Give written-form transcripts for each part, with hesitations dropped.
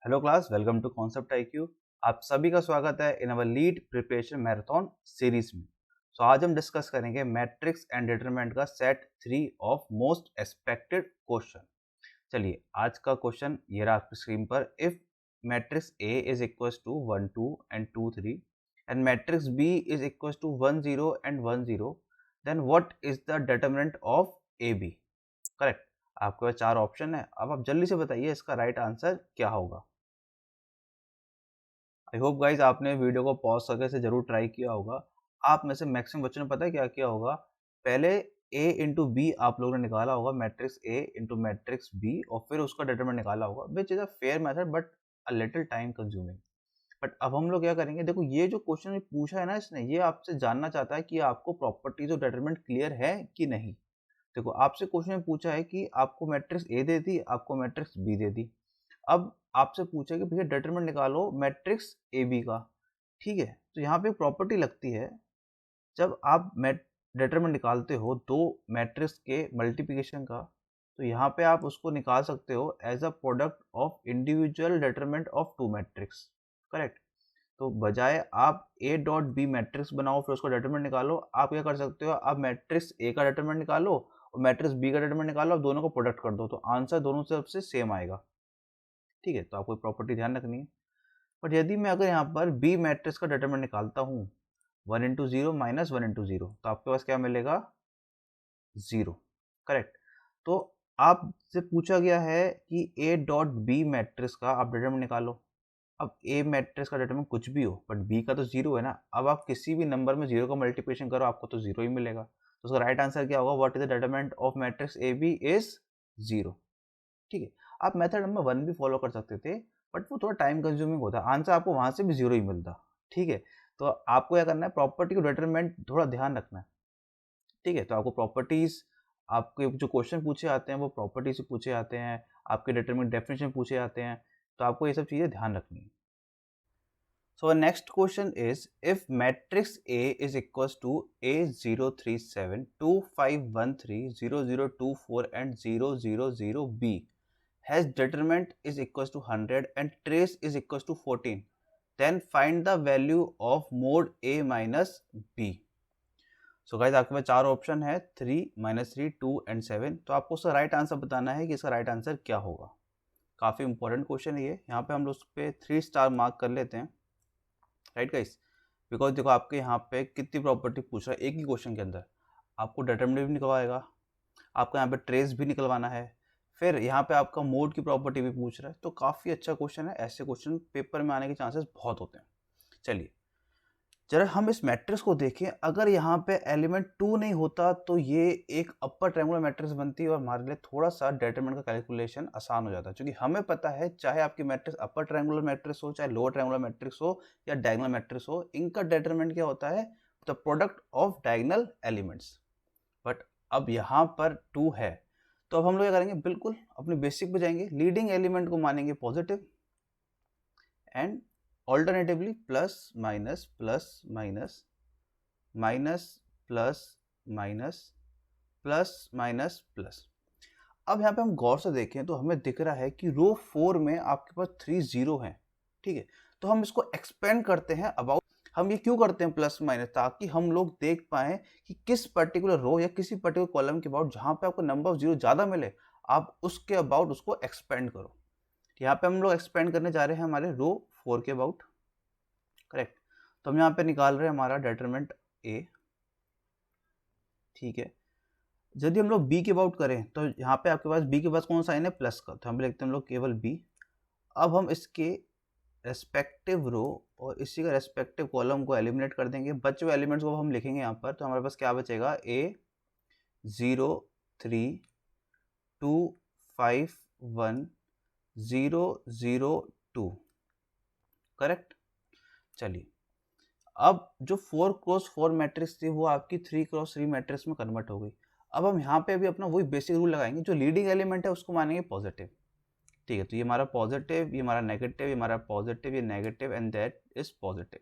Hello class, welcome to concept IQ. आप सभी का स्वागत है in our lead preparation marathon series में। आज हम डिस्कस करेंगे मैट्रिक्स एंड डिटरमिनेंट का set 3 of most expected question. चलिए, आज का क्वेश्चन ये रहा आपकी स्क्रीन पर। If matrix A is equals to 1 2 and 2 3 and matrix B is equals to 1 0 and 1 0, then what is the determinant of AB? Correct. आपके पास 4 option है। अब आप जल्दी से बताइए इसका राइट आंसर क्या होगा। आई होप गाइज आपने वीडियो को पॉज करके इसे जरूर ट्राई किया होगा। आप में से मैक्सिमम बच्चों ने पता है क्या किया होगा, पहले A इंटू बी आप लोगों ने निकाला होगा, matrix A into matrix B, और फिर उसका डिटरमिनेंट निकाला होगा, which is a fair method but a little time consuming. But अब हम लोग क्या करेंगे, देखो ये जो क्वेश्चन पूछा है ना इसने, ये आपसे जानना चाहता है कि आपको प्रॉपर्टीज ऑफ डिटरमिनेंट क्लियर है कि नहीं। देखो आपसे क्वेश्चन में पूछा है कि आपको मैट्रिक्स A दे दी, आपको मैट्रिक्स B दे दी। अब आपसे पूछा कि भैया डिटरमिनेंट निकालो मैट्रिक्स ए बी का। ठीक है, तो यहाँ पे प्रॉपर्टी लगती है, जब आप डिटरमिनेंट निकालते हो दो मैट्रिक्स के मल्टीप्लिकेशन का, तो यहाँ पे आप उसको निकाल सकते हो as a product of individual determinant of two matrix. Correct. तो बजाय आप ए डॉट बी मैट्रिक्स बनाओ फिर उसका डिटरमिनेंट निकालो, आप क्या कर सकते हो, आप मैट्रिक्स ए का डिटरमिनेंट निकालो और मैट्रिक्स बी का डिटरमिनेंट निकालो, आप दोनों को प्रोडक्ट कर दो, तो आंसर दोनों तरफ से सेम आएगा। ठीक है, तो आपको प्रॉपर्टी ध्यान रखनी है। बट यदि मैं अगर यहाँ पर बी मैट्रिक्स का डिटरमिनेंट निकालता हूँ 1 into zero minus 1 into zero, तो आपके पास क्या मिलेगा, 0। करेक्ट। तो आपसे पूछा गया है कि ए डॉट बी मैट्रिक्स का आप डिटरमिनेंट निकालो। अब ए मैट्रिक्स का डिटरमिनेंट कुछ भी हो बट बी का तो 0 है ना। अब आप किसी भी नंबर में 0 का मल्टीप्लिकेशन करो, आपको तो 0 ही मिलेगा। तो उसका राइट आंसर क्या होगा, what is the determinant of matrix A B is 0। ठीक है, आप मेथड नंबर 1 भी फॉलो कर सकते थे, बट वो थोड़ा टाइम कंज्यूमिंग होता है, आंसर आपको वहां से भी 0 ही मिलता। ठीक है, तो आपको क्या करना है, प्रॉपर्टी को डिटरमिनेंट थोड़ा ध्यान रखना है। ठीक है, तो आपको प्रॉपर्टीज, आपके जो क्वेश्चन पूछे आते हैं वो प्रॉपर्टी से पूछे आते हैं, आपके डिटरमिनेंट डेफिनेशन पूछे आते हैं, तो आपको ये सब चीजें ध्यान रखनी है। So our next question is, if matrix A is equals to A037 2513 0024 and 000B has determinant is equals to 100 and trace is equals to 14, then find the value of mode A minus B. So guys आपके पास 4 option है, 3 -3 2 and 7। तो आपको उसका right answer बताना है कि इसका right answer क्या होगा। काफ़ी इंपॉर्टेंट क्वेश्चन है ये, यहाँ पे हम लोग उस पर 3 स्टार मार्क कर लेते हैं। राइट गाइस, बिकॉज देखो आपके यहाँ पे कितनी प्रॉपर्टी पूछ रहा है एक ही क्वेश्चन के अंदर। आपको डिटरमिनेंट भी निकलवाएगा, आपको यहाँ पे ट्रेस भी निकलवाना है, फिर यहाँ पे आपका मोड की प्रॉपर्टी भी पूछ रहा है। तो काफ़ी अच्छा क्वेश्चन है, ऐसे क्वेश्चन पेपर में आने के चांसेस बहुत होते हैं। चलिए जरा हम इस मैट्रिक्स को देखें, अगर यहाँ पे एलिमेंट 2 नहीं होता तो ये एक अपर ट्रायंगुलर मैट्रिक्स बनती है और हमारे लिए थोड़ा सा डिटरमिनेंट का कैलकुलेशन आसान हो जाता है, क्योंकि हमें पता है चाहे आपकी मैट्रिक्स अपर ट्रायंगुलर मैट्रिक्स हो, चाहे लोअर ट्रायंगुलर मैट्रिक्स हो या डायगोनल मैट्रिक्स हो, इनका डिटरमिनेंट क्या होता है, the product of diagonal elements. But अब यहाँ पर 2 है, तो अब हम लोग क्या करेंगे, बिल्कुल अपने बेसिक पे जाएंगे, लीडिंग एलिमेंट को मानेंगे positive and alternatively plus minus plus minus minus plus minus plus minus plus. अब यहाँ पे हम गौर से देखें तो हमें दिख रहा है कि रो 4 में आपके पास 3 0 हैं। ठीक है, तो हम इसको एक्सपेंड करते हैं अबाउट। हम ये क्यों करते हैं प्लस माइनस, ताकि हम लोग देख पाए कि किस पर्टिकुलर रो या किसी पर्टिकुलर कॉलम के अबाउट जहाँ पे आपको नंबर ऑफ 0 ज़्यादा मिले, आप उसके अबाउट उसको एक्सपेंड करो। यहाँ पे हम लोग एक्सपेंड करने जा रहे हैं हमारे रो 4 के अबाउट। करेक्ट, तो हम यहाँ पे निकाल रहे हैं हमारा डिटरमिनेंट ए। ठीक है, यदि हम लोग बी के अबाउट करें तो यहाँ पे आपके पास बी के पास कौन सा साइन है, प्लस का, तो हम लिखते हैं हम लोग केवल बी। अब हम इसके रेस्पेक्टिव रो और इसी का रेस्पेक्टिव कॉलम को एलिमिनेट कर देंगे, बचे हुए एलिमेंट्स को हम लिखेंगे यहाँ पर। तो हमारे पास क्या बचेगा, ए 0 3 2 5 1 0 0 2। करेक्ट। चलिए अब जो 4 क्रॉस 4 मैट्रिक्स थी वो आपकी 3 क्रॉस 3 मैट्रिक्स में कन्वर्ट हो गई। अब हम यहाँ पे अभी अपना वही बेसिक रूल लगाएंगे, जो लीडिंग एलिमेंट है उसको मानेंगे पॉजिटिव। ठीक है, तो ये हमारा पॉजिटिव, ये हमारा नेगेटिव, ये हमारा पॉजिटिव, ये negative and that is positive.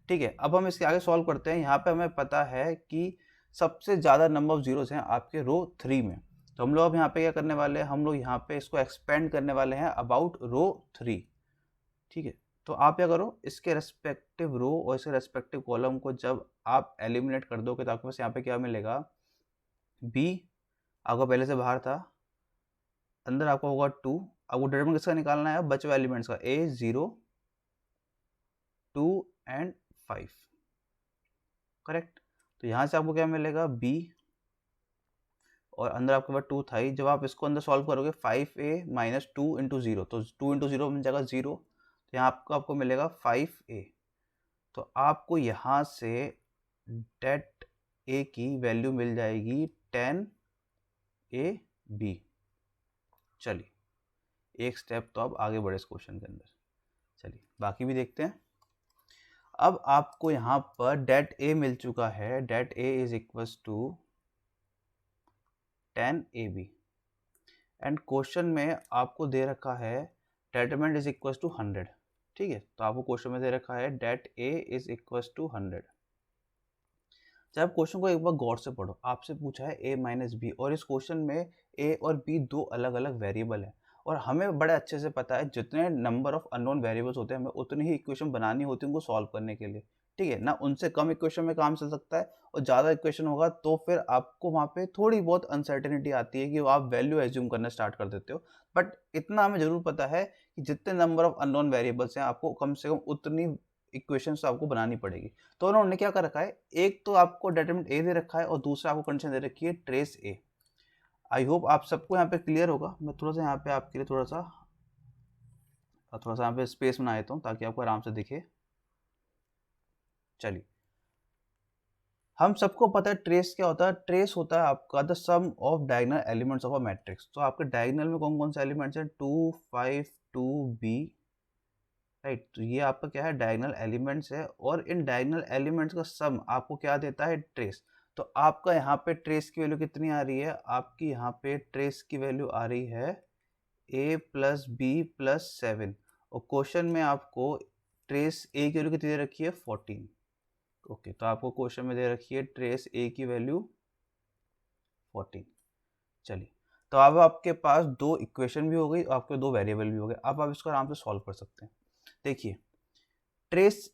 ठीक है, अब हम इसके आगे सॉल्व करते हैं। यहाँ पे हमें पता है कि सबसे ज़्यादा नंबर ऑफ जीरोस हैं आपके रो 3 में, तो हम लोग अब यहाँ पे क्या करने वाले हैं, हम लोग यहाँ पे इसको एक्सपेंड करने वाले हैं अबाउट रो 3। ठीक है। तो आप क्या करो, इसके रेस्पेक्टिव रो और इसके रेस्पेक्टिव कॉलम को जब आप एलिमिनेट कर दोगे तो आपके पास यहाँ पे क्या मिलेगा, बी आपका पहले से बाहर था, अंदर आपका होगा 2, आपको डिटरमिनेंट किसका निकालना है, बचे हुए एलिमेंट्स का, a 0 2 एंड 5, करेक्ट। तो यहाँ से आपको क्या मिलेगा, b, और अंदर आपके पास 2 था ही। जब आप इसको अंदर सॉल्व करोगे 5a माइनस 2 इंटू 0, तो 2 इंटू 0 मिल जाएगा 0, तो यहाँ आपको मिलेगा 5a। तो आपको यहाँ से डेट a की वैल्यू मिल जाएगी 10ab। चलिए एक स्टेप तो अब आगे बढ़े इस क्वेश्चन के अंदर, चलिए बाकी भी देखते हैं। अब आपको यहाँ पर डेट a मिल चुका है, det a is equals to 10ab and question में आपको दे रखा है डेटरमिनेंट इज इक्वल्स टू 100, ठीक है। तो आपको क्वेश्चन में दे रखा है det a is equals to 100। जब क्वेश्चन को एक बार गौर से पढ़ो, आपसे पूछा है a माइनस बी, और इस क्वेश्चन में a और b दो अलग अलग वेरिएबल है, और हमें बड़े अच्छे से पता है जितने नंबर ऑफ अननोन वेरिएबल्स होते हैं हमें उतनी ही इक्वेशन बनानी होती है उनको सॉल्व करने के लिए, ठीक है ना। उनसे कम इक्वेशन में काम चल सकता है, और ज़्यादा इक्वेशन होगा तो फिर आपको वहाँ पे थोड़ी बहुत अनसर्टेनिटी आती है कि आप वैल्यू एज्यूम करना स्टार्ट कर देते हो। बट इतना हमें ज़रूर पता है कि जितने नंबर ऑफ अननोन वेरिएबल्स हैं आपको कम से कम उतनी इक्वेशंस तो आपको बनानी पड़ेगी। तो उन्होंने क्या कर रखा है, एक तो आपको डिटरमिनेंट ए दे रखा है और दूसरा आपको कंडीशन दे रखी है ट्रेस ए। आई होप आप सबको यहाँ पे क्लियर होगा। मैं थोड़ा सा यहाँ पे आपके लिए थोड़ा सा यहाँ पे स्पेस बना देता हूँ ताकि आपको आराम से दिखे। चलिए, हम सबको पता है ट्रेस क्या होता है। ट्रेस होता है आपका the sum of diagonal elements of a matrix. तो आपके डायगोनल में कौन कौन से एलिमेंट्स हैं, 2 5 2 b, राइट। तो ये आपका क्या है, डायगोनल एलिमेंट्स है, और इन डायगोनल एलिमेंट्स का सम आपको क्या देता है, ट्रेस। तो आपका यहाँ पे ट्रेस की वैल्यू कितनी आ रही है, आपकी यहाँ पे ट्रेस की वैल्यू आ रही है a प्लस बी प्लस 7, और क्वेश्चन में आपको ट्रेस a की वैल्यू कितनी दे रखी है, 14। ओके, तो आपको क्वेश्चन में दे रखी है ट्रेस a की वैल्यू 14। चलिए, तो अब आपके पास दो इक्वेशन भी हो गई, आपके दो वेरिएबल भी हो गए। अब आप इसको आराम से सॉल्व कर सकते हैं। देखिए, ट्रेस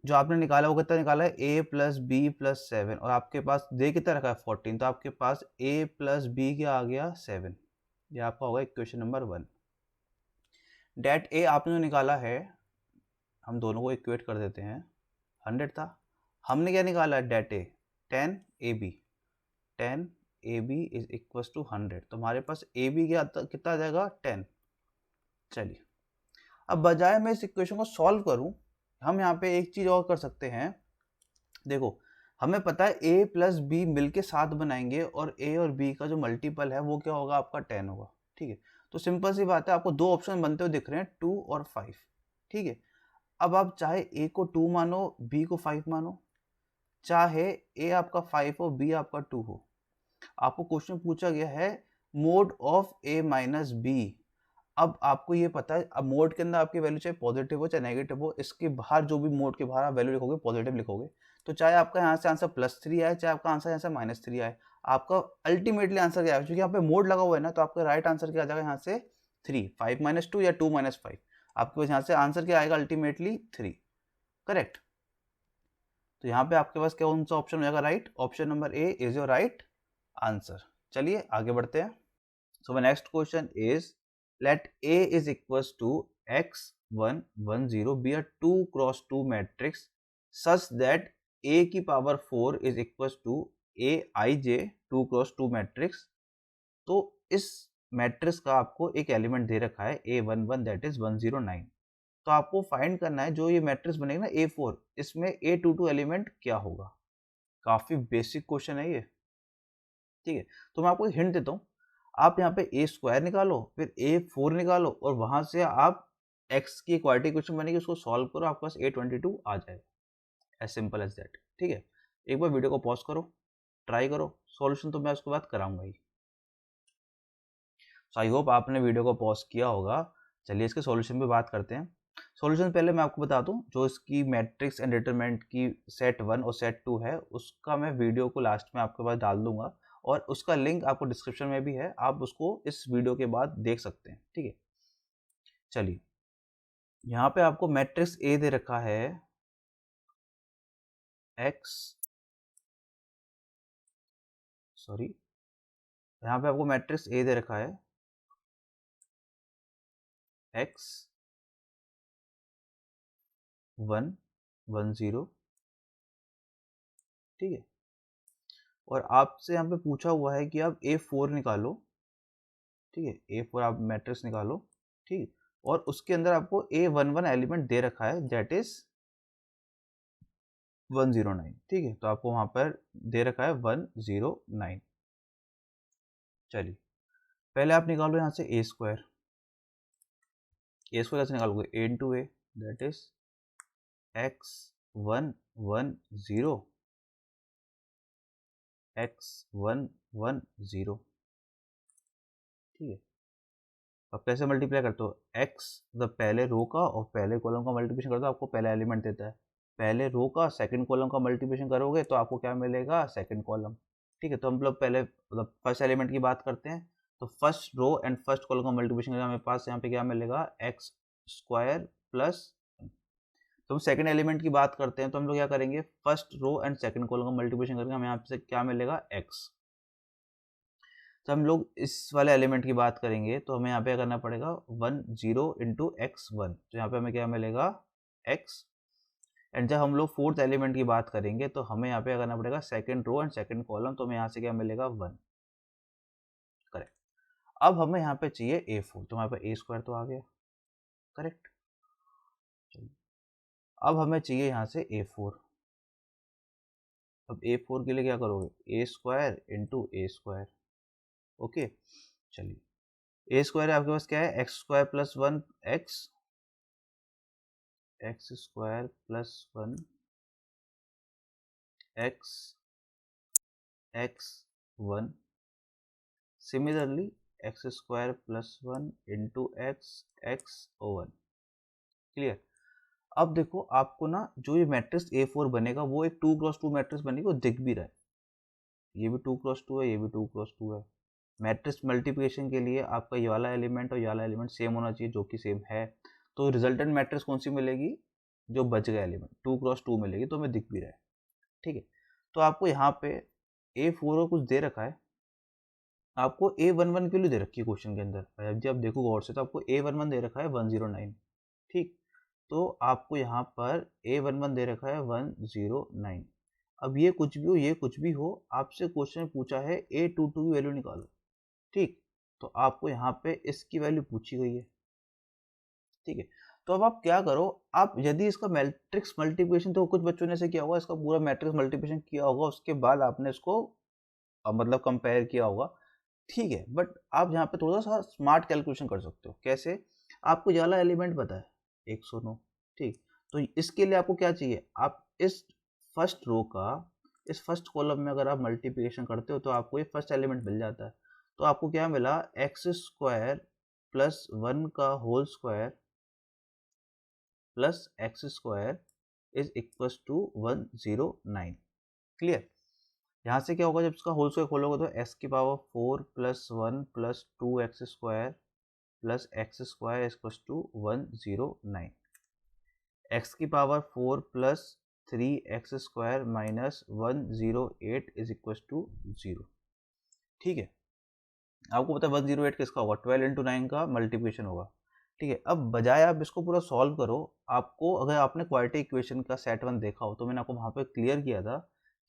जो आपने निकाला वो कितना निकाला है, a प्लस बी प्लस 7, और आपके पास दे कितना रखा है, 14। तो आपके पास a प्लस बी क्या आ गया, 7। ये आपका होगा इक्वेशन नंबर 1। डेट a आपने जो निकाला है, हम दोनों को इक्वेट कर देते हैं, 100 था। हमने क्या निकाला है, det a 10ab, 10ab is equal to 100। तो हमारे पास ab कितना आ जाएगा, 10। चलिए, अब बजाय मैं इस इक्वेशन को सॉल्व करूं, हम यहाँ पे एक चीज और कर सकते हैं। देखो, हमें पता है a प्लस बी मिलके 7 बनाएंगे, और a और b का जो मल्टीपल है वो क्या होगा, आपका 10 होगा, ठीक है। तो सिंपल सी बात है, आपको दो ऑप्शन बनते हुए दिख रहे हैं, 2 और 5, ठीक है। अब आप चाहे a को 2 मानो, b को 5 मानो, चाहे a आपका 5 हो, b आपका 2 हो। आपको क्वेश्चन पूछा गया है mod of a minus B. अब आपको ये पता है, अब मोड के अंदर आपकी वैल्यू चाहे पॉजिटिव हो चाहे नेगेटिव हो, इसके बाहर जो भी मोड के बाहर आप वैल्यू लिखोगे पॉजिटिव लिखोगे। तो चाहे आपका यहाँ से आंसर +3 आए, चाहे आपका आंसर यहाँ से -3 आए, आपका अल्टीमेटली आंसर क्या है, क्योंकि यहाँ पे मोड लगा हुआ है ना, तो आपका राइट आंसर क्या आ जाएगा, यहाँ से 3, 5 - 2 या 2 - 5, आपके पास यहाँ से आंसर क्या आएगा, अल्टीमेटली 3, करेक्ट। तो यहाँ पे आपके पास कौन सा ऑप्शन हो जाएगा, right. Option number A is your right answer. चलिए आगे बढ़ते हैं। So my next question is, let A is equals to x1 1 0 be a 2 cross 2 matrix such that A की power 4 is equals to Aij 2 cross 2 matrix। तो इस matrix का आपको एक एलिमेंट दे रखा है A11 दैट इज 109। तो आपको फाइंड करना है जो ये मैट्रिक्स बनेगा ना A4, इसमें A22 एलिमेंट क्या होगा। काफी बेसिक क्वेश्चन है ये, ठीक है। तो मैं आपको एक हिंट देता हूँ, आप यहाँ पे ए स्क्वायर निकालो, फिर A4 निकालो, और वहां से आप x की क्वाड्रेटिक इक्वेशन बनेगी, उसको सॉल्व करो, आपके पास A22 आ जाएगा। एज सिंपल एज दैट, ठीक है। एक बार वीडियो को पॉज करो, ट्राई करो, सॉल्यूशन तो मैं उसके बाद कराऊंगा ही। सो आई होप आपने वीडियो को पॉज किया होगा। चलिए इसके सॉल्यूशन पे बात करते हैं। सॉल्यूशन पहले मैं आपको बता दूं, जो इसकी मैट्रिक्स एंड डिटरमिनेंट की सेट 1 और सेट 2 है, उसका मैं वीडियो को लास्ट में आपके पास डाल दूंगा, और उसका लिंक आपको डिस्क्रिप्शन में भी है, आप उसको इस वीडियो के बाद देख सकते हैं, ठीक है। चलिए, यहाँ पे आपको मैट्रिक्स ए दे रखा है एक्स, सॉरी, यहाँ पे आपको मैट्रिक्स ए दे रखा है एक्स 1 1 0, ठीक है। और आपसे यहाँ पे पूछा हुआ है कि आप A4 निकालो, ठीक है, A4 आप मैट्रिक्स निकालो, ठीक। और उसके अंदर आपको A11 एलिमेंट दे रखा है दैट इज 109, ठीक है। तो आपको वहां पर दे रखा है 109। चलिए पहले आप निकालो यहाँ से ए स्क्वायर। ए स्क्वायर कैसे निकालोगे? A into A that is X 110 X 110, ठीक है। अब कैसे मल्टीप्लाई करते हो? एक्स मतलब पहले रो का और पहले कॉलम का मल्टीप्लिकेशन करते हो, आपको पहला एलिमेंट देता है। पहले रो का सेकंड कॉलम का मल्टीप्लिकेशन करोगे तो आपको क्या मिलेगा? सेकंड कॉलम, ठीक है। तो हम लोग पहले मतलब फर्स्ट एलिमेंट की बात करते हैं। तो first row and first column का मल्टीप्लिकेशन करके हमें पास यहाँ पे क्या मिलेगा? X square plus. तो हम सेकंड एलिमेंट की बात करते हैं तो हम लोग क्या करेंगे? First row and second column का मल्टीप्लिकेशन करके हमें यहाँ से क्या मिलेगा? एक्स। तो हम लोग इस वाले एलिमेंट की बात करेंगे तो हमें यहाँ पे करना पड़ेगा 10 इंटू एक्स 1, तो यहाँ पे हमें क्या मिलेगा? एक्स। एंड जब हम लोग फोर्थ एलिमेंट की बात करेंगे तो हमें यहाँ पे करना पड़ेगा second row and second column, तो हमें यहाँ से क्या मिलेगा? 1, करेक्ट। अब हमें यहाँ पे चाहिए A4, तो हमारे पास ए स्क्वायर तो आ गया, करेक्ट। अब हमें चाहिए यहाँ से A4। अब A4 के लिए क्या करोगे? ए स्क्वायर इंटू ए स्क्वायर, ओके। चलिए ए स्क्वायर आपके पास क्या है? X square plus 1 x, x square plus 1 x x 1, similarly x square plus 1 into x x 1, clear. अब देखो आपको ना जो ये मैट्रिक्स A4 बनेगा वो एक 2x2 मैट्रिक्स बनेगी, वो दिख भी रहा है। ये भी 2x2 है, ये भी 2x2 है। मैट्रिक्स मल्टीप्लिकेशन के लिए आपका ये वाला एलिमेंट और ये वाला एलिमेंट सेम होना चाहिए, जो कि सेम है। तो रिजल्टेंट मैट्रिक्स कौन सी मिलेगी? जो बच गया एलिमेंट 2x2 मिलेगी, तो हमें दिख भी रहा है, ठीक है। तो आपको यहाँ पे A4 को कुछ दे रखा है, आपको A11 के लिए दे रखी है क्वेश्चन के अंदर। जब आप देखो गौर से तो आपको A11 दे रखा है 109, ठीक। तो आपको यहाँ पर A11 दे रखा है 109। अब ये कुछ भी हो, ये कुछ भी हो, आपसे क्वेश्चन में पूछा है A22 की वैल्यू निकालो, ठीक। तो आपको यहाँ पे इसकी वैल्यू पूछी गई है, ठीक है। तो अब आप क्या करो, आप यदि इसका मैट्रिक्स मल्टीप्लिकेशन, तो कुछ बच्चों ने से किया होगा, इसका पूरा मैट्रिक्स मल्टीप्लिकेशन किया होगा, उसके बाद आपने इसको मतलब कंपेयर किया होगा, ठीक है। बट आप यहाँ पे थोड़ा सा स्मार्ट कैलकुलेशन कर सकते हो। कैसे? आपको ये वाला एलिमेंट पता है 109, ठीक। तो इसके लिए आपको क्या चाहिए? आप इस फर्स्ट रो का इस फर्स्ट कॉलम में अगर आप मल्टीप्लिकेशन करते हो तो आपको ये फर्स्ट एलिमेंट मिल जाता है। तो आपको क्या मिला? एक्स स्क्वायर प्लस 1 का whole square plus x square is equal to 109, clear. यहाँ से क्या होगा? जब इसका होल स्क्वायर खोलोगे तो एक्स की power 4 plus 1 plus 2x square plus x square equal to 109, X की power 4 plus 3x square minus 108 is equal to 0, ठीक है। आपको पता है 108 किसका होगा? 12 इंटू 9 का मल्टीप्लिकेशन होगा, ठीक है। अब बजाय आप इसको पूरा सॉल्व करो, आपको अगर आपने क्वाड्रेटिक इक्वेशन का सेट 1 देखा हो तो मैंने आपको वहाँ पे क्लियर किया था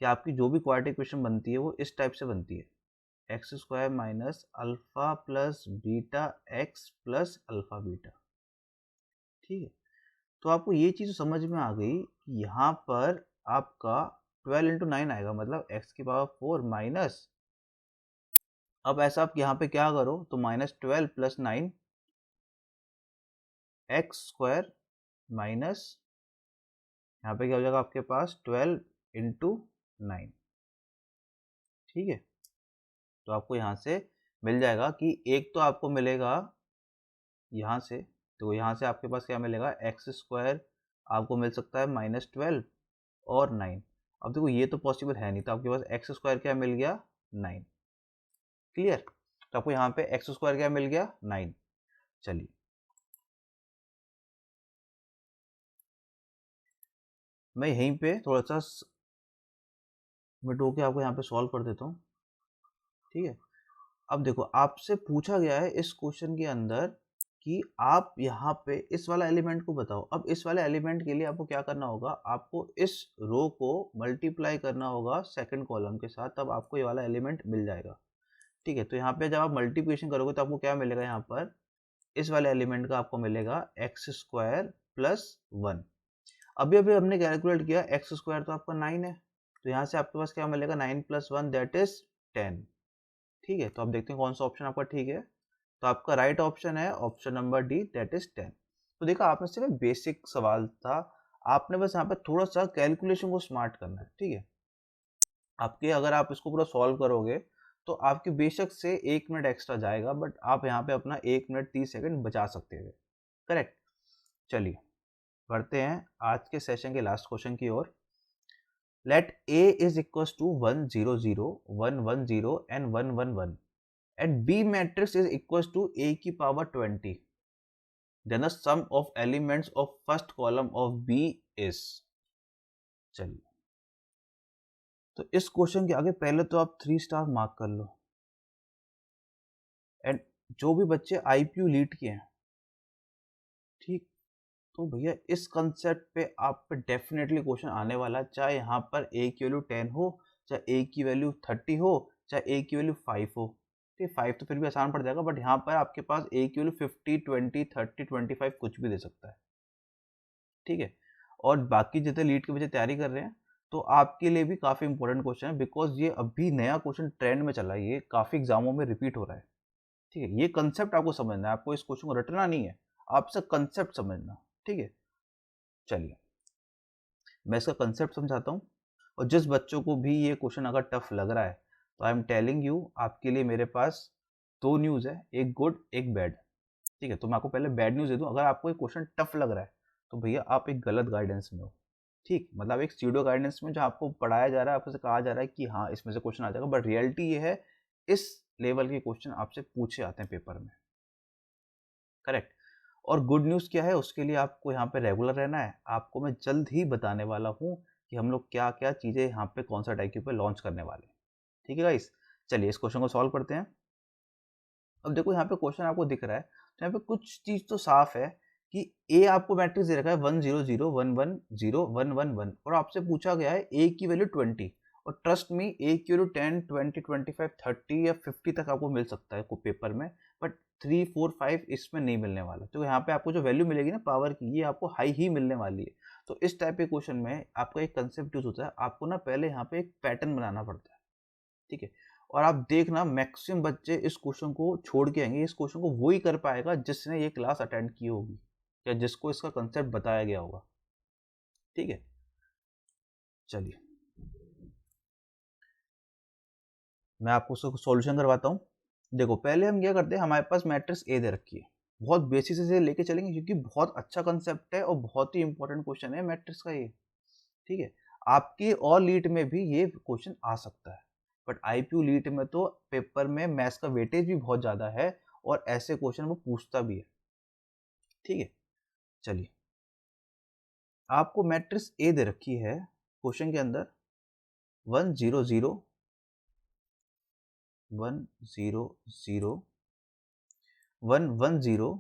कि आपकी जो भी क्वाड्रेटिक इक्वेशन बनती है वो इस टाइप से बनती है, x square minus alpha plus beta x plus alpha beta, ठीक है। तो आपको ये चीज़ समझ में आ गई कि यहाँ पर आपका 12 इंटू 9 आएगा, मतलब एक्स की पावर 4 माइनस, अब ऐसा आप यहाँ पे क्या करो तो minus 12 plus 9 x square minus, यहाँ पे क्या हो जाएगा आपके पास? 12 इंटू 9, ठीक है। तो आपको यहाँ से मिल जाएगा कि एक तो आपको मिलेगा यहाँ से, तो यहाँ से आपके पास क्या मिलेगा? एक्स स्क्वायर आपको मिल सकता है -12 और 9। अब देखो ये तो पॉसिबल है नहीं, तो आपके पास एक्स स्क्वायर क्या मिल गया? 9, क्लियर। तो आपको यहाँ पे एक्स स्क्वायर क्या मिल गया? 9। चलिए मैं यहीं पे थोड़ा सा मिटो के आपको यहाँ पे सॉल्व कर देता हूँ, ठीक है। अब देखो आपसे पूछा गया है इस क्वेश्चन के अंदर कि आप यहाँ पे इस वाला एलिमेंट को बताओ। अब इस वाले एलिमेंट के लिए आपको क्या करना होगा, आपको इस रो को मल्टीप्लाई करना होगा सेकंड कॉलम के साथ, तब आपको ये वाला एलिमेंट मिल जाएगा, ठीक है। तो यहाँ पे जब आप मल्टीप्लिकेशन करोगे तो आपको क्या मिलेगा, यहाँ पर इस वाले एलिमेंट का आपको मिलेगा एक्स स्क्वायर प्लस 1। अभी अभी हमने कैलकुलेट किया, एक्स स्क्वायर तो आपका 9 है, तो यहाँ से आपके पास क्या मिलेगा, 9 प्लस 1 दैट इज 10, ठीक है। तो अब देखते हैं कौन सा ऑप्शन आपका ठीक है। तो आपका राइट ऑप्शन है option number D, that is 10। तो देखा, आप में सिर्फ बेसिक सवाल था, आपने बस यहाँ पे थोड़ा सा कैलकुलेशन को स्मार्ट करना है, ठीक है। आपके अगर आप इसको पूरा सॉल्व करोगे तो आपके बेशक से 1 मिनट एक्स्ट्रा जाएगा, बट आप यहाँ पे अपना 1 मिनट 30 सेकंड बचा सकते हैं, करेक्ट। चलिए बढ़ते हैं आज के सेशन के लास्ट क्वेश्चन की ओर। Let a is equals to 1 0 0 1 1 0 and 1 1 1 and b matrix is equals to a की power 20, then the sum of elements of first column of b is। चलिए, तो इस क्वेश्चन के आगे पहले तो आप 3 स्टार मार्क कर लो। एंड जो भी बच्चे आईपीयू लीड किए हैं, ठीक, तो भैया इस कंसेप्ट पे आप पे डेफिनेटली क्वेश्चन आने वाला है, चाहे यहाँ पर a की वैल्यू 10 हो, चाहे a की वैल्यू 30 हो, चाहे a की वैल्यू 5 हो, ठीक। 5 तो फिर भी आसान पड़ जाएगा, बट यहाँ पर आपके पास a की वैल्यू 50 20 30 25 कुछ भी दे सकता है, ठीक है। और बाकी जितने लीड के बच्चे तैयारी कर रहे हैं, तो आपके लिए भी काफ़ी इंपॉर्टेंट क्वेश्चन है, बिकॉज ये अभी नया क्वेश्चन ट्रेंड में चला है, ये काफ़ी एग्जामों में रिपीट हो रहा है, ठीक है। ये कंसेप्ट आपको समझना है, आपको इस क्वेश्चन को रटना नहीं है, आपसे कंसेप्ट समझना, ठीक है। चलिए मैं इसका कंसेप्ट समझाता हूँ, और जिस बच्चों को भी ये क्वेश्चन अगर टफ लग रहा है, तो आई एम टेलिंग यू, आपके लिए मेरे पास 2 न्यूज़ है, एक गुड एक बैड, ठीक है। तो मैं आपको पहले बैड न्यूज़ दे दूँ, अगर आपको ये क्वेश्चन टफ लग रहा है तो भैया आप एक गलत गाइडेंस में हो, ठीक, मतलब एक सीडो गाइडेंस में, जहाँ आपको पढ़ाया जा रहा है, आपसे कहा जा रहा है कि हाँ इसमें से क्वेश्चन आ जाएगा, बट रियलिटी ये है इस लेवल के क्वेश्चन आपसे पूछे आते हैं पेपर में, करेक्ट। और गुड न्यूज़ क्या है, उसके लिए आपको यहाँ पे रेगुलर रहना है, आपको मैं जल्द ही बताने वाला हूँ कि हम लोग क्या क्या चीज़ें यहाँ पे कौन सा टाइक्यू पे लॉन्च करने वाले हैं, ठीक है गाइस। चलिए इस क्वेश्चन को सॉल्व करते हैं। अब देखो यहाँ पे क्वेश्चन आपको दिख रहा है, तो यहाँ पे कुछ चीज़ तो साफ है कि ए आपको मैट्रिक्स दे रखा है 1 0 0 1 1 0 1 1 1, और आपसे पूछा गया है ए की वैल्यू 20, और ट्रस्ट मी ए की वैल्यू 10 20 25 30 या 50 तक आपको मिल सकता है पेपर में, बट 3 4 5 इसमें नहीं मिलने वाला। तो यहाँ पे आपको जो वैल्यू मिलेगी ना पावर की, ये आपको हाई ही मिलने वाली है। तो इस टाइप के क्वेश्चन में आपका एक कंसेप्ट यूज होता है, आपको ना पहले यहाँ पे एक पैटर्न बनाना पड़ता है, ठीक है। और आप देखना मैक्सिमम बच्चे इस क्वेश्चन को छोड़ के आएंगे, इस क्वेश्चन को वही कर पाएगा जिसने ये क्लास अटेंड की होगी या जिसको इसका कंसेप्ट बताया गया होगा, ठीक है। चलिए मैं आपको उसका सॉल्यूशन करवाता हूँ। देखो पहले हम क्या करते हैं, हमारे पास मैट्रिक्स ए दे रखी है, बहुत बेसिक से लेके चलेंगे क्योंकि बहुत अच्छा कंसेप्ट है और बहुत ही इंपॉर्टेंट क्वेश्चन है मैट्रिक्स का ये, ठीक है। आपके और लीट में भी ये क्वेश्चन आ सकता है, बट आईपीयू लीट में तो पेपर में मैथ्स का वेटेज भी बहुत ज़्यादा है और ऐसे क्वेश्चन वो पूछता भी है, ठीक है। चलिए आपको मैट्रिक्स ए दे रखी है क्वेश्चन के अंदर 1 0 0 1 0 0 1 1 0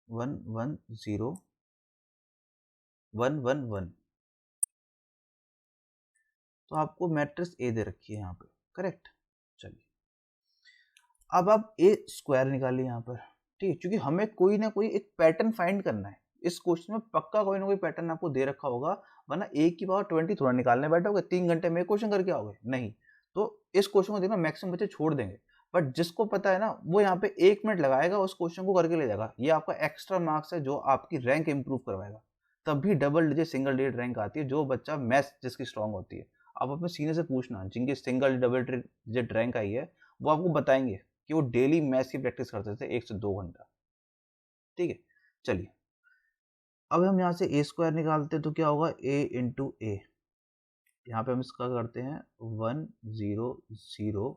1 1 0 1 1 1, तो आपको मैट्रिक्स ए दे रखी है यहाँ पे, करेक्ट। चलिए अब आप ए स्क्वायर निकालिए यहाँ पर, ठीक है, क्योंकि हमें कोई ना कोई एक पैटर्न फाइंड करना है इस क्वेश्चन में, पक्का कोई ना कोई पैटर्न आपको दे रखा होगा, वरना ए की पावर 20 थोड़ा निकालने बैठोगे 3 घंटे में क्वेश्चन करके आओगे नहीं। तो इस क्वेश्चन को देखना मैक्सिमम बच्चे छोड़ देंगे, बट जिसको पता है ना वो यहाँ पे 1 मिनट लगाएगा उस क्वेश्चन को करके ले जाएगा, ये आपका एक्स्ट्रा मार्क्स है जो आपकी रैंक इंप्रूव करवाएगा। तब भी double digit single digit rank आती है जो बच्चा मैथ्स जिसकी स्ट्रांग होती है। आप अपने सीनियर से पूछना जिनकी सिंगल डबल डिजिट रैंक आई है, वो आपको बताएंगे कि वो डेली मैथ्स की प्रैक्टिस करते थे 1 से 2 घंटा, ठीक है। चलिए अब हम यहाँ से ए स्क्वायर निकालते हैं तो क्या होगा ए इंटू ए, यहाँ पे हम इसका करते हैं 1 0 0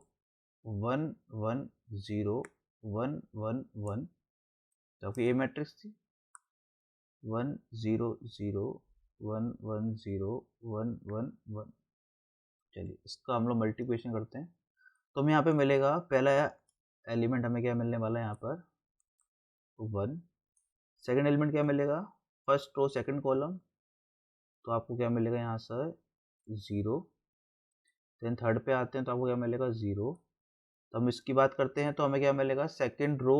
1 1 0 1 1 1, तो आपकी ए मैट्रिक्स थी 1 0 0 1 1 0 1 1 1। चलिए इसका हम लोग मल्टीप्लिकेशन करते हैं, तो हमें यहाँ पे मिलेगा पहला एलिमेंट हमें क्या मिलने वाला है यहाँ पर 1। सेकंड एलिमेंट क्या मिलेगा, फर्स्ट रो सेकंड कॉलम, तो आपको क्या मिलेगा यहाँ सर 0। देन थर्ड पे आते हैं तो आपको क्या मिलेगा 0। तो हम इसकी बात करते हैं तो हमें क्या मिलेगा second row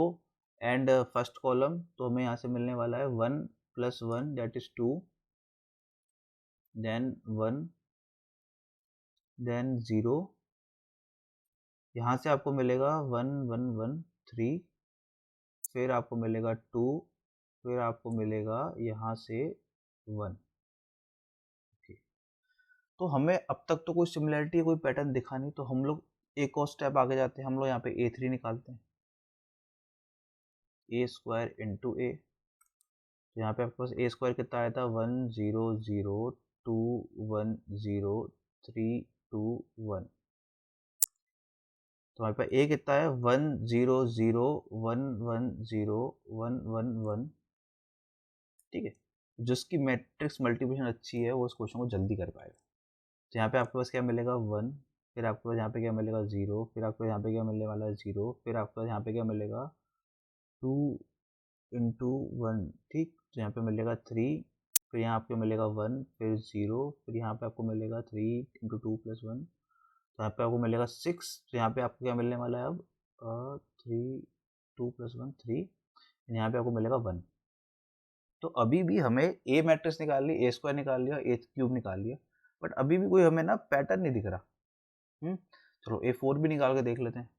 and first column, तो हमें यहाँ से मिलने वाला है 1 + 1 दैट इज 2, देन 1, देन 0, यहाँ से आपको मिलेगा 1 1 1 3, फिर आपको मिलेगा 2, फिर आपको मिलेगा यहाँ से 1। ओके, तो हमें अब तक तो कोई सिमिलरिटी कोई पैटर्न दिखा नहीं, तो हम लोग एक और स्टेप आगे जाते हैं, हम लोग यहाँ पे a3 निकालते हैं, a² इंटू a। तो यहाँ पे आपके पास a² कितना आया था 1 0 0 2 1 0 3 2 1। तो हमारे पास a कितना है 1 0 0 1 1 0 1 1 1। ठीक है, जिसकी मैट्रिक्स मल्टीप्लिकेशन अच्छी है वो इस क्वेश्चन को जल्दी कर पाएगा। तो यहाँ पे आपके पास क्या मिलेगा 1, फिर आपके पास यहाँ पे क्या मिलेगा 0, फिर आपको यहाँ पे क्या मिलने वाला है 0, फिर आपको यहाँ पे क्या मिलेगा 2 इंटू 1। ठीक, तो यहाँ पे मिलेगा 3, फिर यहाँ आपको मिलेगा 1, फिर 0, फिर यहाँ पे आपको मिलेगा 3 इंटू 2 + 1, तो यहाँ पे आपको मिलेगा 6। तो यहाँ पे आपको क्या मिलने वाला है अब 3 2 + 1 3, यहाँ पे आपको मिलेगा 1। तो अभी भी हमें ए मैट्रिक्स निकाल ली, a² निकाल लिया, a³ निकाल लिया, बट अभी भी कोई हमें ना पैटर्न नहीं दिख रहा। चलो a4 भी निकाल के देख लेते हैं।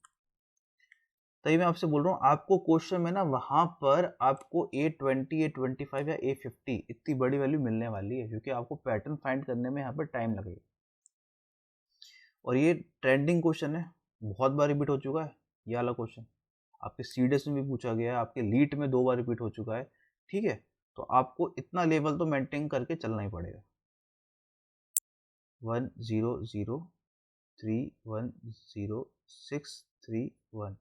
तभी मैं आपसे बोल रहा हूँ आपको क्वेश्चन में ना वहां पर आपको a20 a25 या a50 इतनी बड़ी वैल्यू मिलने वाली है, क्योंकि आपको पैटर्न फाइंड करने में यहाँ पर टाइम लगेगा। और ये ट्रेंडिंग क्वेश्चन है, बहुत बार रिपीट हो चुका है ये वाला क्वेश्चन, आपके सीडीएस में भी पूछा गया है, आपके लीट में 2 बार रिपीट हो चुका है। ठीक है, तो आपको इतना लेवल तो मेंटेन करके चलना ही पड़ेगा। 1 0 0 3 1 0 6 3 1।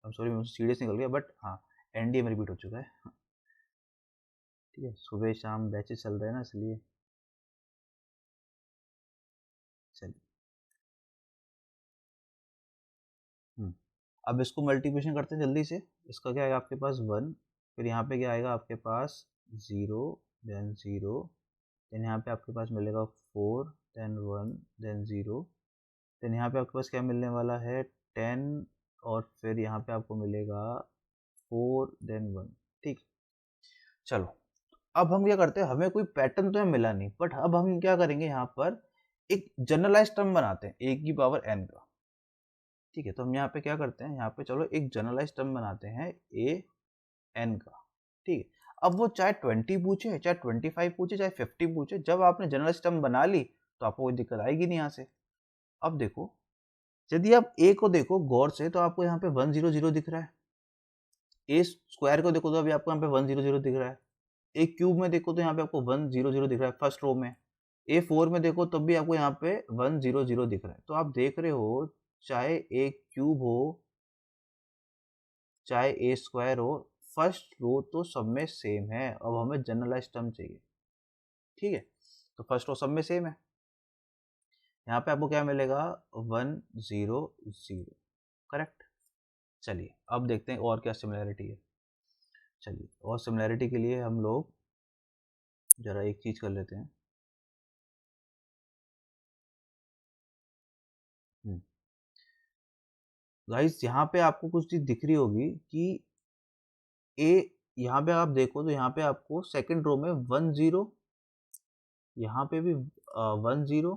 आई एम सॉरी मुझे सीडीएस निकल गया, बट हाँ एनडीए में रिपीट हो चुका है। ठीक है, सुबह शाम बैचेस चल रहे हैं ना इसलिए। चलिए अब इसको मल्टीप्लिकेशन करते हैं जल्दी से। इसका क्या आएगा आपके पास 1, फिर यहाँ पे क्या आएगा आपके पास 0, देन 0, देन यहाँ पे आपके पास मिलेगा 4, देन 1, देन 0, देन यहाँ पे आपके पास क्या मिलने वाला है 10, और फिर यहाँ पे आपको मिलेगा 4, देन 1। ठीक, चलो अब हम क्या करते हैं, हमें कोई पैटर्न तो मिला नहीं, बट अब हम क्या करेंगे यहाँ पर एक जनरलाइज टर्म बनाते हैं a⁴n का। ठीक है, तो हम यहाँ पे क्या करते हैं, यहाँ पे चलो एक जनरलाइज टर्म बनाते हैं a n का। ठीक है, अब वो चाहे 20 पूछे, चाहे 25 पूछे, चाहे 50 पूछे, जब आपने जनरलाइज टर्म बना ली तो आपको कोई दिक्कत आएगी नहीं यहाँ से। अब देखो, यदि आप a को देखो गौर से तो आपको यहाँ पे 1 0 0 दिख रहा है, a² को देखो तो अभी आपको यहाँ पे 1 0 0 दिख रहा है, a³ में देखो तो यहाँ पे आपको 1 0 0 दिख रहा है फर्स्ट रो में, a4 में देखो तब भी आपको यहाँ पे 1 0 0 दिख रहा है। तो आप देख रहे हो चाहे a³ हो चाहे a² हो, फर्स्ट रो तो सब में सेम है। अब हमें जनरलाइज टर्म चाहिए। ठीक है, तो फर्स्ट रो सब में सेम है, यहाँ पे आपको क्या मिलेगा 1 0 0। करेक्ट। चलिए अब देखते हैं और क्या सिमिलैरिटी है। चलिए और सिमिलैरिटी के लिए हम लोग जरा एक चीज कर लेते हैं। गाइस यहाँ पे आपको कुछ चीज दिख रही होगी कि ए, यहाँ पे आप देखो तो यहाँ पे आपको सेकंड रो में 1 0, यहाँ पे भी 1 0,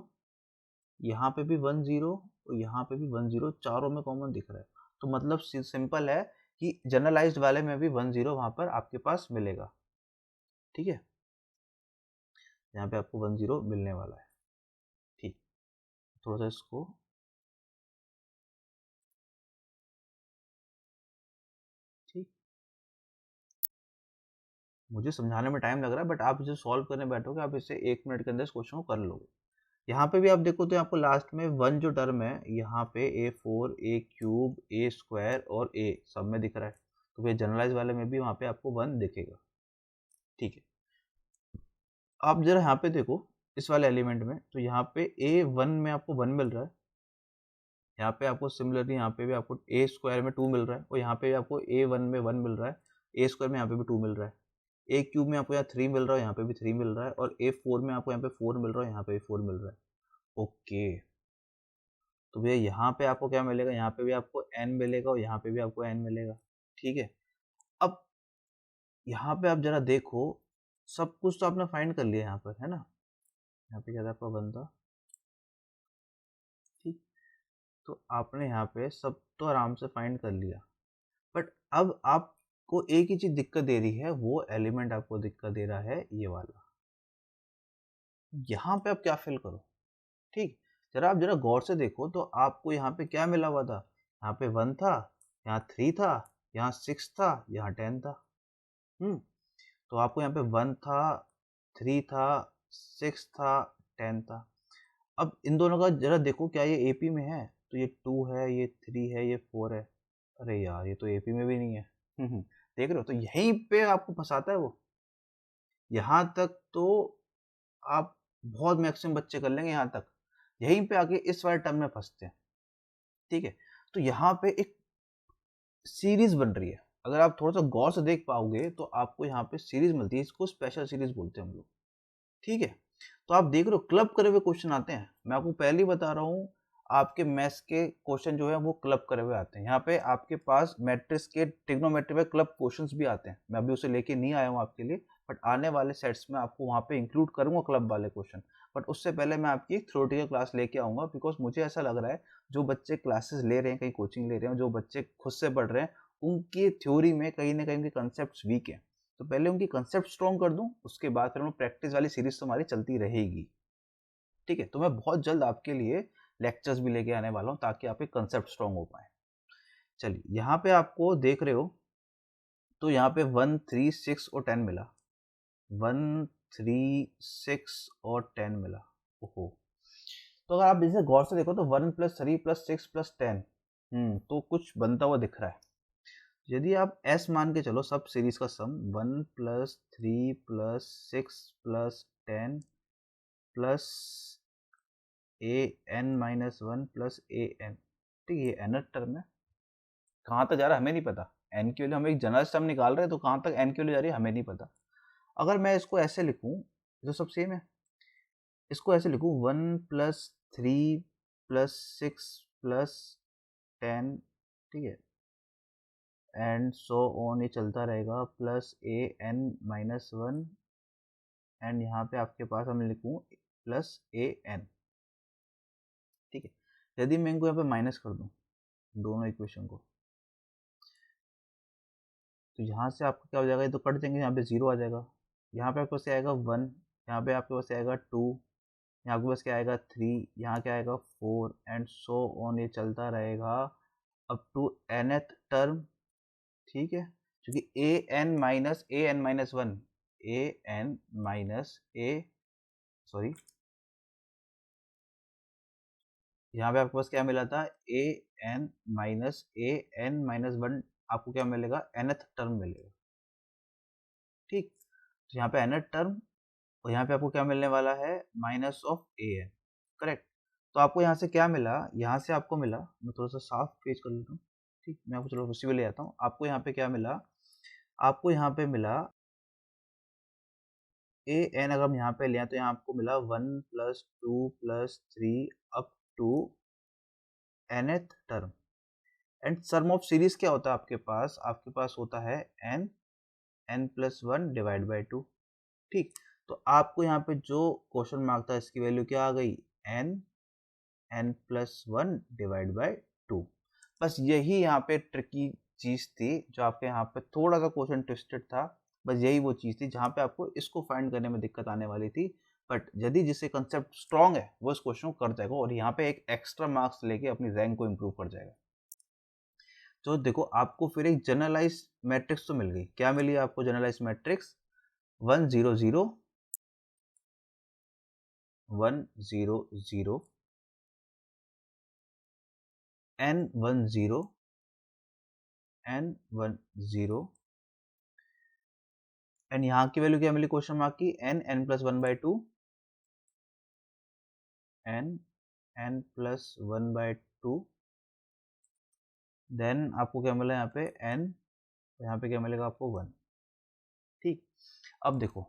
यहाँ पे भी 1 0 और यहाँ पे भी 1 0, चारों में कॉमन दिख रहा है। तो मतलब सिंपल है कि जनरलाइज्ड वाले में भी 1 0 वहां पर आपके पास मिलेगा। ठीक है, यहाँ पे आपको 1 0 मिलने वाला है। ठीक, थोड़ा सा इसको ठीक, मुझे समझाने में टाइम लग रहा है, बट आप इसे सॉल्व करने बैठोगे आप इसे 1 मिनट के अंदर इस क्वेश्चन को कर लोगे। यहाँ पे भी आप देखो तो आपको लास्ट में 1 जो टर्म है यहाँ पे a4 a³ a² और a सब में दिख रहा है, तो फिर जनरलाइज वाले में भी वहाँ पे आपको 1 दिखेगा। ठीक है, आप जरा यहाँ पे देखो इस वाले एलिमेंट में, तो यहाँ पे A1 में आपको 1 मिल रहा है, यहाँ पे आपको सिमिलरली यहाँ पे भी आपको ए स्क्वायर में 2 मिल रहा है, और यहाँ पे भी आपको A1 में 1 मिल रहा है, ए स्क्वायर में यहाँ पे भी 2 मिल रहा है, ए क्यूब में आपको यहाँ 3 मिल रहा है, यहाँ पे भी 3 मिल रहा है, और A4 में आपको यहाँ पे 4 मिल रहा है, यहाँ पे भी 4 मिल रहा है। ओके, तो भैया यहाँ पे आपको क्या मिलेगा, यहाँ पे भी आपको n मिलेगा और यहाँ पे भी आपको n मिलेगा। ठीक है, अब यहाँ पे आप जरा देखो, सब कुछ तो आपने फाइंड कर लिया यहाँ पर, है ना। यहाँ पे क्या था आपका 1 था, ठीक, तो आपने यहाँ पे सब तो आराम से फाइंड कर लिया, बट अब आपको एक ही चीज दिक्कत दे रही है, वो एलिमेंट आपको दिक्कत दे रहा है ये वाला। यहाँ पे आप क्या फिल करो, ठीक, जरा आप जरा गौर से देखो, तो आपको यहाँ पे क्या मिला हुआ था, यहाँ पे 1 था, यहाँ 3 था, यहाँ 6 था, यहाँ 10 था। तो आपको यहाँ पे 1 था, 3 था, 6 था, 10 था। अब इन दोनों का जरा देखो, क्या ये एपी में है, तो ये 2 है, ये 3 है, ये 4 है। अरे यार, ये तो एपी में भी नहीं है। देख रहे हो, तो यहीं पे आपको फंसाता है वो। यहाँ तक तो आप बहुत मैक्सिमम बच्चे कर लेंगे, यहाँ तक, यहीं पे आके इस वाले टर्म में फंसते हैं। ठीक है, तो यहाँ पे एक सीरीज बन रही है, अगर आप थोड़ा सा गौर से देख पाओगे तो आपको यहाँ पे सीरीज मिलती है, इसको स्पेशल सीरीज बोलते हैं हम लोग। ठीक है, तो आप देख रहे हो क्लब करे हुए क्वेश्चन आते हैं, मैं आपको पहले ही बता रहा हूँ, आपके मैथ्स के क्वेश्चन जो है वो क्लब करे हुए आते हैं। यहाँ पे आपके पास मैट्रिक्स के ट्रिग्नोमेट्री में क्लब क्वेश्चंस भी आते हैं, मैं अभी उसे लेके नहीं आया हूँ आपके लिए, बट आने वाले सेट्स में आपको वहाँ पे इंक्लूड करूँगा क्लब वाले क्वेश्चन। बट उससे पहले मैं आपकी एक थ्योरेटिकल क्लास लेके आऊँगा, बिकॉज मुझे ऐसा लग रहा है जो बच्चे क्लासेस ले रहे हैं, कहीं कोचिंग ले रहे हैं, जो बच्चे खुद से पढ़ रहे हैं, उनकी थ्योरी में कहीं ना कहीं उनके कंसेप्ट वीक है। तो पहले उनकी कंसेप्ट स्ट्रॉन्ग कर दूं, उसके बाद फिर हम प्रैक्टिस वाली सीरीज तो हमारी चलती रहेगी। ठीक है, तो मैं बहुत जल्द आपके लिए लेक्चर्स भी लेके आने वाला हूँ, ताकि आपके कंसेप्ट स्ट्रॉन्ग हो पाए। चलिए, यहाँ पे आपको देख रहे हो, तो यहाँ पे 1, 3, 6 और 10 मिला, 1, 3, 6 और 10 मिला। ओहो, तो अगर आप इसे गौर से देखो तो 1 + 3 + 6 + 10, तो कुछ बनता हुआ दिख रहा है। यदि आप s मान के चलो, सब सीरीज का सम 1 + 3 + 6 + 10 प्लस an-1 प्लस an, ठीक है, ये nth टर्म है। कहाँ तक जा रहा है हमें नहीं पता, n के लिए हम एक जनरल सम निकाल रहे हैं, तो कहाँ तक n के लिए जा रही है हमें नहीं पता। अगर मैं इसको ऐसे लिखूं, जो सब सेम है, इसको ऐसे लिखूं 1 + 3 + 6 + 10, ठीक है, एंड सो ऑन, ये चलता रहेगा, प्लस an-1, एंड यहाँ पे आपके पास हम लिखूं प्लस an। ठीक है, यदि मैं इनको यहाँ पे माइनस कर दूं दोनों इक्वेशन को, तो यहाँ से आपका क्या हो जाएगा, ये तो कट जाएंगे, यहाँ पे 0 आ जाएगा, यहाँ पे आपके पास क्या आएगा 1, यहाँ पे आपके पास आएगा 2, यहाँ आपके पास क्या आएगा 3, यहाँ क्या आएगा 4, एंड सो ऑन, ये चलता रहेगा अप टू nth टर्म। ठीक है, क्योंकि an-1, सॉरी, यहाँ पे आपके पास क्या मिला था, an-1 आपको क्या मिलेगा, nth टर्म मिलेगा। ठीक, तो यहाँ पे nth टर्म, और यहाँ पे आपको क्या मिलने वाला है, माइनस ऑफ an, करेक्ट। तो आपको यहाँ से क्या मिला, यहाँ से आपको मिला, मैं थोड़ा सा साफ पेज कर लेता हूँ, ठीक, मैं आपको चलो उसी में ले आता हूँ। आपको यहाँ पे क्या मिला, आपको यहाँ पे मिला an, अगर हम यहाँ पे ले आए तो यहाँ आपको मिला 1 + 2 + 3 up to nth term. And sum of series क्या होता है आपके पास, आपके पास होता है n+1 डिवाइड बाई 2। ठीक, तो आपको यहाँ पे जो क्वेश्चन मार्क था, इसकी वैल्यू क्या आ गई, n+1 डिवाइड बाई 2। बस यही यहाँ पे ट्रिकी चीज थी, जो आपके यहाँ पे थोड़ा सा क्वेश्चन ट्विस्टेड था, बस यही वो चीज थी जहाँ पे आपको इसको फाइंड करने में दिक्कत आने वाली थी। बट यदि जिससे कंसेप्ट स्ट्रांग है वो इस क्वेश्चन को कर जाएगा, और यहाँ पे एक एक्स्ट्रा मार्क्स लेके अपनी रैंक को इम्प्रूव कर जाएगा। तो देखो, आपको फिर एक जनरलाइज मैट्रिक्स तो मिल गई, क्या मिली आपको, generalise matrix 1 0 0 1 0 0 n 1 0 n 1 0 and यहाँ की वैल्यू क्या मिली क्वेश्चन मार्क की, n+1/2, n+1/2, देन आपको क्या मिला यहाँ पे n, यहाँ पे क्या मिलेगा आपको 1। ठीक, अब देखो,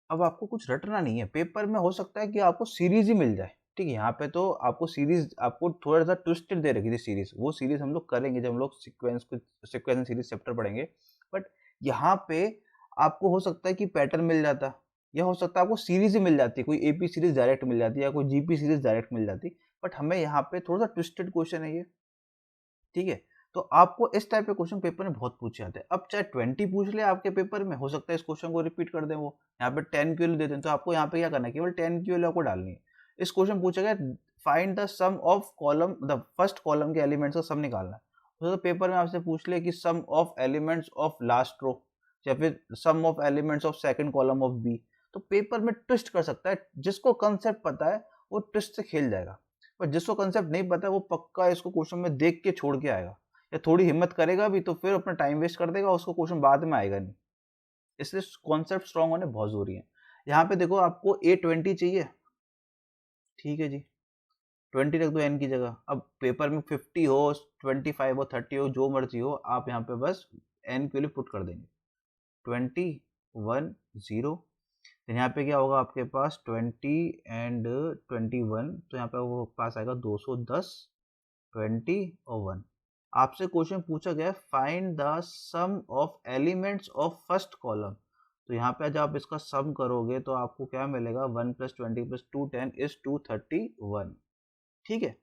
अब आपको कुछ रटना नहीं है, पेपर में हो सकता है कि आपको सीरीज ही मिल जाए। ठीक है, यहाँ पे तो आपको सीरीज, आपको थोड़ा सा ट्विस्टेड दे रखी थी सीरीज, वो सीरीज हम लोग करेंगे जब हम लोग सीक्वेंस सीरीज चैप्टर पढ़ेंगे। बट यहाँ पे आपको हो सकता है कि पैटर्न मिल जाता, या हो सकता है आपको सीरीज ही मिल जाती, कोई एपी सीरीज डायरेक्ट मिल जाती, या कोई जीपी सीरीज डायरेक्ट मिल जाती। बट हमें यहाँ पे थोड़ा सा ट्विस्टेड क्वेश्चन है ये। ठीक है, तो आपको इस टाइप के क्वेश्चन पेपर में बहुत पूछे जाते हैं। अब चाहे 20 पूछ ले आपके पेपर में, हो सकता है इस क्वेश्चन को रिपीट कर दें वो, यहाँ पे 10 की वैल्यू देते हैं, तो आपको यहाँ पे क्या करना है, केवल 10 की वैल्यू आपको डालनी है। इस क्वेश्चन पूछा गया find the sum of column, the first column के एलिमेंट्स का सम निकालना है। तो पेपर में आपसे पूछ ले कि sum of elements of last row, या फिर sum of elements of second column of B, तो पेपर में ट्विस्ट कर सकता है। जिसको कंसेप्ट पता है वो ट्विस्ट से खेल जाएगा, पर जिसको कंसेप्ट नहीं पता है वो पक्का इसको क्वेश्चन में देख के छोड़ के आएगा, या थोड़ी हिम्मत करेगा भी तो फिर अपना टाइम वेस्ट कर देगा, उसको क्वेश्चन बाद में आएगा नहीं। इसलिए कॉन्सेप्ट स्ट्रांग होने बहुत जरूरी है। यहाँ पे देखो आपको A20 चाहिए, ठीक है जी, 20 रख दो n की जगह। अब पेपर में 50 हो, 25 हो, 30 हो, जो मर्जी हो, आप यहाँ पे बस n के लिए पुट कर देंगे, 20 1 0। तो यहाँ पे क्या होगा आपके पास 20 एंड 21, तो यहाँ पे वो पास आएगा 210, 20 और 1। आपसे क्वेश्चन पूछा गया find the sum of elements of first column, तो यहाँ पे जब आप इसका सम करोगे तो आपको क्या मिलेगा, 1 + 20 + 2 10 इज 231। ठीक है,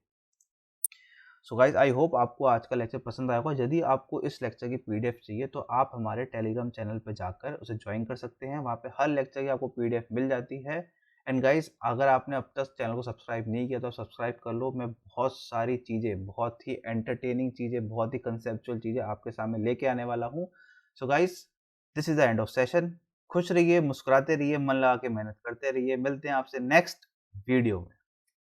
सो गाइज आई होप आपको आज का लेक्चर पसंद आया होगा। यदि आपको इस लेक्चर की पीडीएफ चाहिए तो आप हमारे टेलीग्राम चैनल पर जाकर उसे ज्वाइन कर सकते हैं, वहाँ पे हर लेक्चर की आपको पीडीएफ मिल जाती है। एंड गाइज अगर आपने अब तक चैनल को सब्सक्राइब नहीं किया तो सब्सक्राइब कर लो, मैं बहुत सारी चीज़ें, बहुत ही एंटरटेनिंग चीज़ें, बहुत ही कंसेप्चुअल चीज़ें आपके सामने लेके आने वाला हूँ। So guys this is the end of session. खुश रहिए, मुस्कुराते रहिए, मन लगा के मेहनत करते रहिए। मिलते हैं आपसे नेक्स्ट वीडियो में।